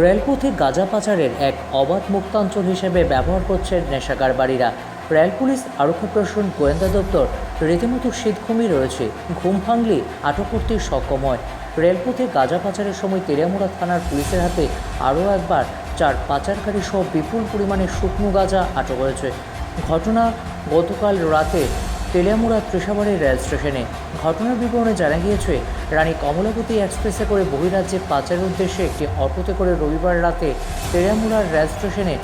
রেলপথে গাঁজা পাচারের এক অবাধ মুক্তাঞ্চল হিসেবে ব্যবহার করছেন নেশাকারবারীরা। রেল পুলিশ, আরক্ষী প্রশাসন, গোয়েন্দা দপ্তর রীতিমতো শীতঘুমই রয়েছে। ঘুম ভাঙলে আটক করতে সক্ষম হয়। রেলপথে গাঁজা পাচারের সময় তেলিয়ামুড়া থানার পুলিশের হাতে আরও একবার 4 পাচারকারী সহ বিপুল পরিমাণে শুকনো গাঁজা আটক হয়েছে। ঘটনা গতকাল রাতে তেলিয়ামুড়া ত্রিশাবাড়ি রেল স্টেশনে। ঘটনার বিবরণে জানা গিয়েছে, রানী কমলাবতী এক্সপ্রেসে করে বহিরাজ্যে পাচারের উদ্দেশ্যে একটি অটোতে করে রবিবার রাতে তেলিয়ামুড়ার রেল স্টেশনে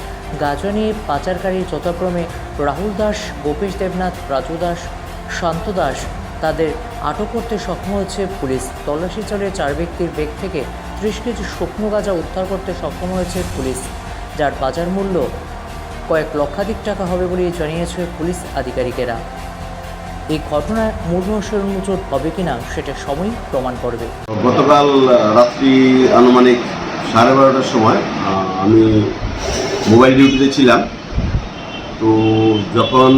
গাঁজা নিয়ে পাচারকারী যথাক্রমে রাহুল দাস, গোপেশ দেবনাথ, রাজু দাস, শান্ত দাস তাদের আটক করতে সক্ষম হয়েছে পুলিশ। তল্লাশি চালিয়ে 4 ব্যক্তির ব্যাগ থেকে 30 কেজি শুকনো গাঁজা উদ্ধার করতে সক্ষম হয়েছে পুলিশ, যার বাজার মূল্য কয়েক লক্ষাধিক টাকা হবে বলে জানিয়েছে পুলিশ আধিকারিকেরা। এই ঘটনায় মূল রহস্যের উন্মোচন হবে কিনা সেটা সময় প্রমাণ করবে। গতকাল রাত্রি আনুমানিক 12:30টার সময় আমি মোবাইল ডিউটিতে ছিলাম। তো যখন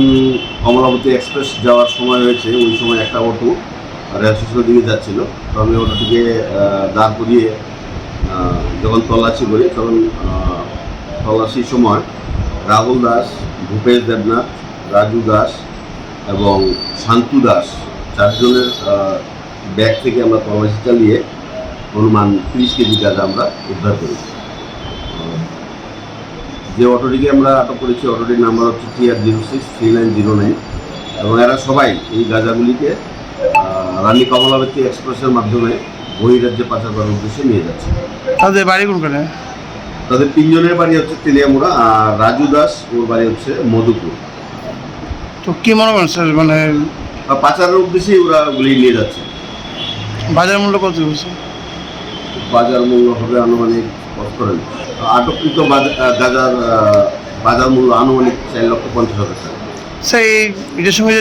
কমলাবতী এক্সপ্রেস যাওয়ার সময় হয়েছে, ওই সময় একটা অটো রেল স্টেশনের দিকে যাচ্ছিল। তো আমি অটোটিকে দাঁড় করিয়ে যখন তল্লাশি করি, তখন তল্লাশির সময় রাহুল দাস, ভূপেশ দেবনাথ, রাজু দাস এবং শান্তু দাস 4 জনের ব্যাগ থেকে আমরা তল্লাশি চালিয়ে অনুমান 30 কেজি গাঁজা আমরা উদ্ধার করেছি। যে অটোটিকে আমরা আটক করেছি, অটোটির নাম্বার হচ্ছে TR063909 এবং এরা সবাই এই গাঁজাগুলিকে রানী কমলাবতী এক্সপ্রেসের মাধ্যমে বহিরাজ্যে পাচার করার উদ্দেশ্যে নিয়ে যাচ্ছে। তাদের বাড়ি কোনখানে? তাদের 3 জনের বাড়ি হচ্ছে তেলিয়ামুড়া, আর রাজু দাস ওর বাড়ি হচ্ছে মধুপুর। তো কি মনে করেন স্যার, মানে পাচারের উদ্দেশ্যেই ওরা গুলি নিয়ে যাচ্ছে। বাজার মূল্য কত হচ্ছে? বাজার মূল্য হবে আনুমানিক করেন আটককৃত গাঁজার বাজার মূল্য আনুমানিক 4,50,000 টাকা। স্যার এটার সঙ্গে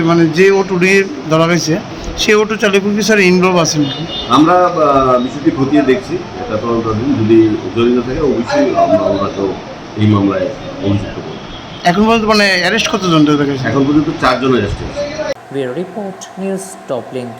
মানে যে অটোটি ধরা গেছে সেই অটো চালক কি স্যার ইনভলভ আছেন? আমরা বিষয়টি খতিয়ে দেখছি। এটা তদন্তাধীন, যদি জড়িত থাকে অবশ্যই আমরা ওনাকে এই মামলায় অভিযুক্ত করব। এখন পর্যন্ত মানে অ্যারেস্ট কতজন দেখা গেছে? এখন পর্যন্ত 4 জন অ্যারেস্ট হয়েছে। Bureau report, news top link.